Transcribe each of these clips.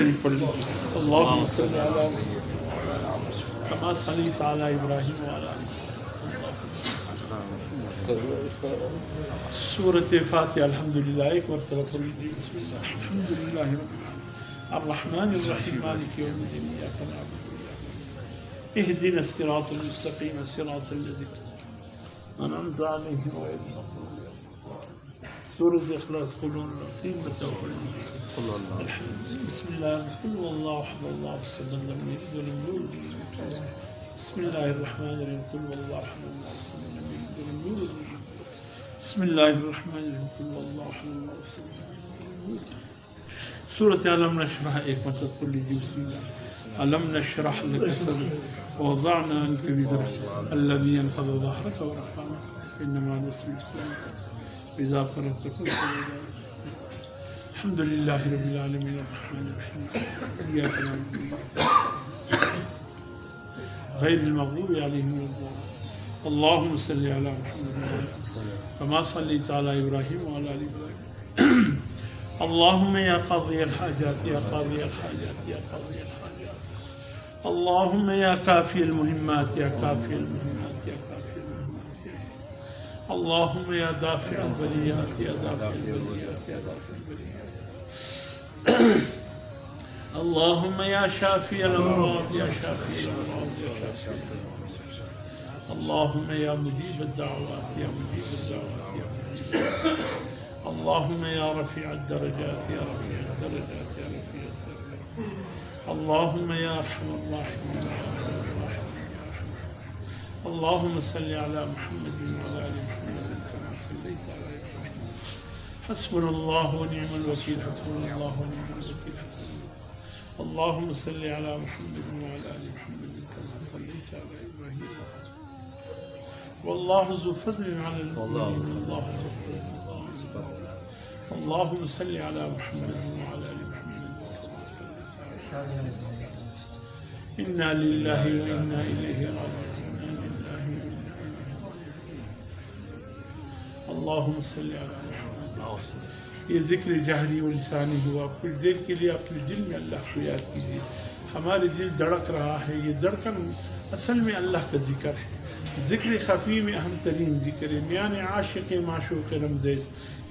اللهم صل على كما صليت على ابراہیم وعلى سورة فاتحة الحمدللہ ایک مرتبہ پڑھ لیجیے. بسم اللہ الحمدللہ رب العالمین الرحمن الرحیم مالک یوم الدین ایاک نعبد وایاک نستعین اهدنا الصراط المستقیم صراط الذین انعمت علیہم غیر المغضوب سورة اخلاص قل الرحیم بتوکل بسم اللہ قل واللہ احد اللہ الصمد لم یلد ولم یولد بسم اللہ الرحمن الرحیم قل واللہ احد اللہ الصمد لم یلد ولم یولد بسم اللہ الرحمن الرحیم قل واللہ احد اللہ الصمد لم یلد ولم یولد. سورة علم نشرح ایک مطلب پڑھ لیجیے. بسم اللہ علم نشرح لك صدرك ووضعنا عنك وزرك الذي ينقض ظهرك ورفعنا انما العسر يسرا اذا فرغت فانصب. الحمد لله رب العالمين الرحمن الرحيم اياك نعبد غير المغضوب عليهم ولا الضالين. اللهم صل على محمد كما صليت على ابراهيم وعلى ال ابراهيم. اللهم يا قاضي الحاجات يا قاضي الحاجات يا قاضي الحاجات اللهم يا كافي المهمات يا كافي المهمات يا كافي المهمات اللهم يا دافع البليات يا دافع البليات يا دافع البليات اللهم يا شافي الأمراض يا شافي الأمراض يا شافي الأمراض اللهم يا مجيب الدعوات يا مجيب الدعوات يا مجيب الدعوات اللهم يا رفيع الدرجات يا رفيع الدرجات يا رفيع الدرجات اللهم يا أرحم الراحمين يا أرحم الراحمين يا أرحم الراحمين. اللهم صل على محمد وعلى آل محمد كما صليت على إبراهيم. حسبنا الله ونعم الوكيل حسبنا الله ونعم الوكيل حسبنا الله. اللهم صل على محمد وعلى آل محمد كما صليت على إبراهيم. والله ذو فضل على المؤمنين والله ذو فضل. اللهم صل على محمد وعلى آل محمد كما صليت على إبراهيم. إنا لله وإنا إليه راجعون إنا لله وإنا إليه راجعون. اللهم صل على محمد. یہ ذکر جہری و لسانی ہوا. کچھ دیر کے لیے اپنے دل میں اللہ کو یاد کیجیے. ہمارے دل دھڑک رہا ہے. یہ دھڑکن اصل میں اللہ کا ذکر ہے. ذکر خفی میں اہم ترین ذکر ہے. میان عاشق معشوق رمزیز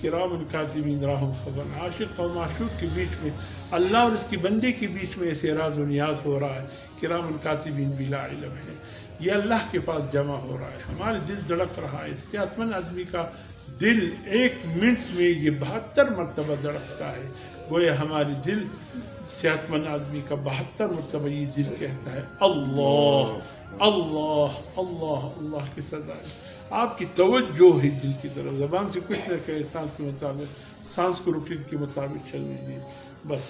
کرام کاتبین راہم خبر. عاشق اور معشوق کے بیچ میں اللہ اور اس کی بندے کے بیچ میں ایسے راز و نیاز ہو رہا ہے. کرام کاتبین بلا علم ہے. یہ اللہ کے پاس جمع ہو رہا ہے. ہمارے دل دھڑک رہا ہے. صحت مند آدمی کا دل ایک منٹ میں یہ 72 مرتبہ دھڑکتا ہے. گویا ہمارے دل صحت مند آدمی کا 72 مرتبہ یہ دل کہتا ہے اللہ اللہ اللہ اللہ کی صدا ہے. آپ کی توجہ ہے دل کی طرف. زبان سے کچھ نہ کہے. سانس کے مطابق سانس کو روٹین کے مطابق چلنے دیجیے. بس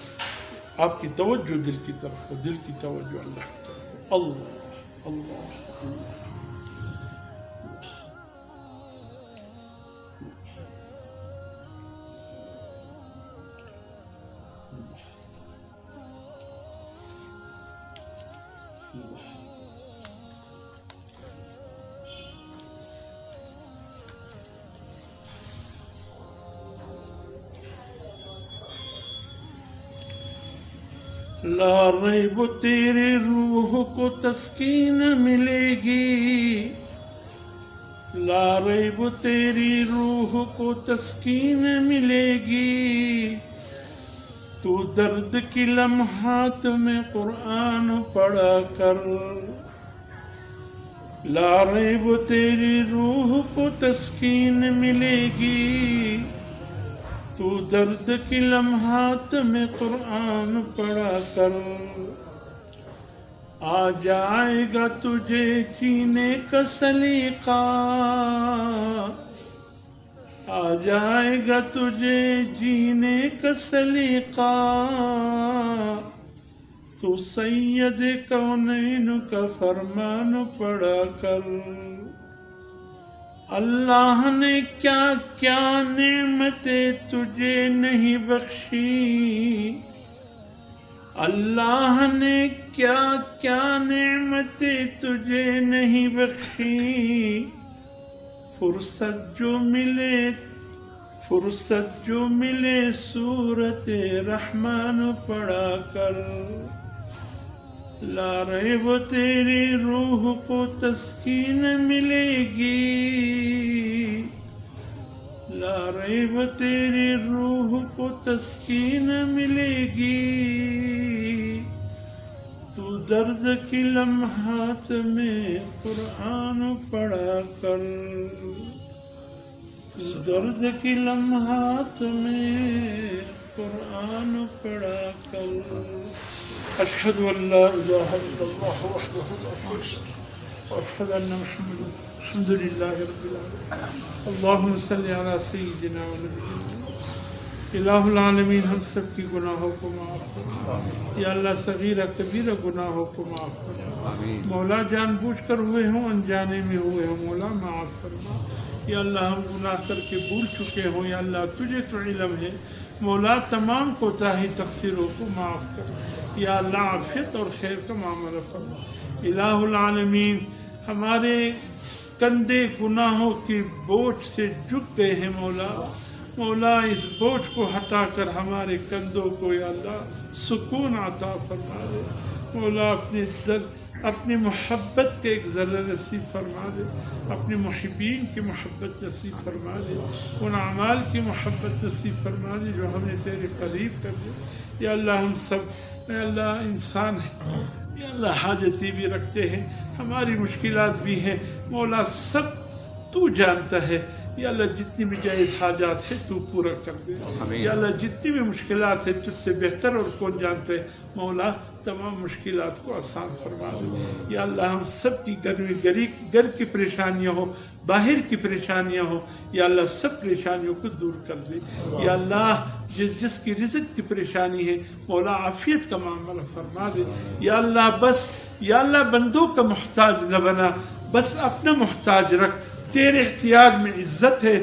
آپ کی توجہ دل کی طرف ہو. دل کی توجہ اللہ کی طرف ہو. اللہ اللہ اللہ. لا ریب تیری روح کو تسکین ملے گی. لا ریب تیری روح کو تسکین ملے گی. تو درد کی لمحات میں قرآن پڑھا کر. لا ریب تیری روح کو تسکین ملے گی. تو درد کی لمحات میں قرآن پڑھا کر. آ جائے گا تجھے جینے کا سلیقہ. آ جائے گا تجھے جینے کا سلیقہ. تو سید کونین کا فرمان پڑھا کر. اللہ نے کیا کیا نعمتیں تجھے نہیں بخشی. اللہ نے کیا کیا نعمتیں تجھے نہیں بخشی. فرصت جو ملے فرصت جو ملے سورت رحمان پڑھا کر، لا ریب تیری روح کو تسکین ملے گی، لا ریب تیری روح کو تسکین ملے گی، تو درد کی لمحات میں قرآن پڑھا کر، تو درد کی لمحات میں قرآن پڑھا کر۔ اشہد ان لا الہ الا اللہ وحدہ لا شریک لہ واشہد ان محمدا الحمد للہ رب العالمین۔ اللہم صلی علی سیدنا و نبینا الہ العالمین، ہم سب کی گناہوں کو معاف فرما یا اللہ، صغیرہ کبیرہ گناہوں کو معاف فرما مولا، جان بوجھ کر ہوئے ہوں انجانے میں ہوئے ہوں مولا معاف فرما یا اللہ، ہم گناہ کر کے بھول چکے ہوں یا اللہ تجھے تو علم ہے مولا، تمام کوتاہی تقصیروں کو معاف کر یا اللہ، عافیت اور خیر کا معاملہ فرما الہ العالمین۔ ہمارے کندھے گناہوں کے بوجھ سے جھک گئے ہیں مولا، مولا اس بوجھ کو ہٹا کر ہمارے کندھوں کو یا اللہ سکون عطا فرما دے مولا، اپنی محبت کے ایک ذرہ نصیب فرما دے، اپنے محبین کی محبت نصیب فرما دے، ان اعمال کی محبت نصیب فرما دے جو ہمیں تیرے قریب کر دے یا اللہ۔ ہم سب یا اللہ انسان ہیں یا اللہ، حاجتیں بھی رکھتے ہیں، ہماری مشکلات بھی ہیں مولا، سب تو جانتا ہے یا اللہ، جتنی بھی جائز حاجات ہے تو پورا کر دے یا اللہ، جتنی بھی مشکلات ہے تجھ سے بہتر اور کون جانتا ہے مولا، تمام مشکلات کو آسان فرما دے یا اللہ۔ ہم سب کی گھر کی پریشانیاں ہو، باہر کی پریشانیاں ہو یا اللہ، سب پریشانیوں کو دور کر دے یا اللہ۔ جس کی رزق کی پریشانی ہے مولا، عافیت کا معاملہ فرما دے یا اللہ۔ بس یا اللہ، بندوں کا محتاج نہ بنا، بس اپنا محتاج رکھ، تیرے احتیاج میں عزت ہے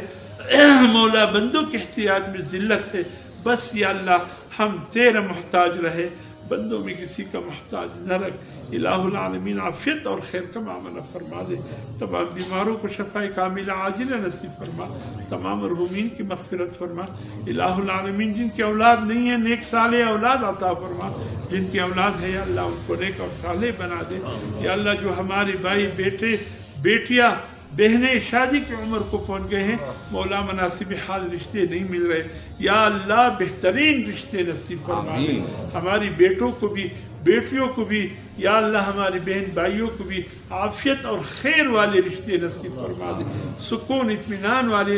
مولا، بندوں کے احتیاج میں ذلت ہے، بس یا اللہ ہم تیرا محتاج رہے، بندوں میں کسی کا محتاج نہ رکھ الہ العالمین۔ عافیت اور خیر کا معاملہ فرما دے، تمام بیماروں کو شفاء کاملہ عاجلہ نصیب فرما، تمام مرحومین کی مغفرت فرما الہ العالمین۔ جن کی اولاد نہیں ہے نیک صالح اولاد عطا فرما، جن کی اولاد ہے یا اللہ ان کو نیک اور صالح بنا دے یا اللہ۔ جو ہمارے بھائی بیٹے بیٹیاں بہنیں شادی کی عمر کو پہنچ گئے ہیں مولا، مناسب حال رشتے نہیں مل رہے یا اللہ، بہترین رشتے نصیب فرما دے ہماری بیٹوں کو بھی، بیٹیوں کو بھی یا اللہ، ہماری بہن بھائیوں کو بھی عافیت اور خیر والے رشتے نصیب فرما دے، سکون اطمینان والے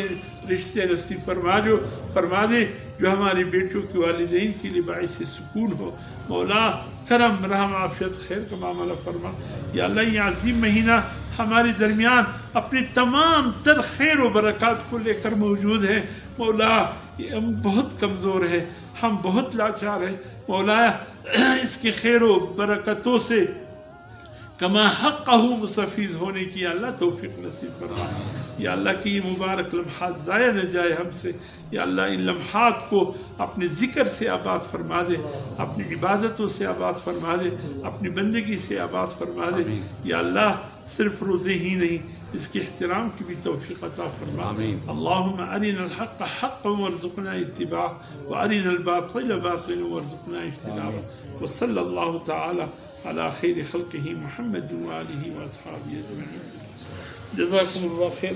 رشتے نصیب فرما دے جو ہماری بیٹیوں کے والدین کے لیے باعث سکون ہو مولا۔ کرم رحم عافیت خیر کا معاملہ فرما یا اللہ۔ یہ عظیم مہینہ ہمارے درمیان اپنی تمام تر خیر و برکات کو لے کر موجود ہے مولا۔ ہم بہت کمزور ہیں، ہم بہت لاچار ہیں مولا، اس کی خیر و برکتوں سے کما حقہ مستفیض ہونے کی اللہ توفیق نصیب فرما یا اللہ۔ کی یہ مبارک لمحات ضائع نہ جائے ہم سے یا اللہ۔ ان لمحات کو اپنے ذکر سے آباد فرما دے، اپنی عبادتوں سے آباد فرما دے، اپنی بندگی سے آباد فرما دے یا اللہ۔ صرف روزے ہی نہیں، اس کے احترام کی بھی توفیق عطا فرما۔ اللہم ارنا الحق حقا وارزقنا اتباعه وارنا الباطل باطلا وارزقنا اجتنابه وصلی اللہ تعالی على خیر خلقه محمد وآلہ واصحابہ اجمعین۔ جزاکم اللہ خیر۔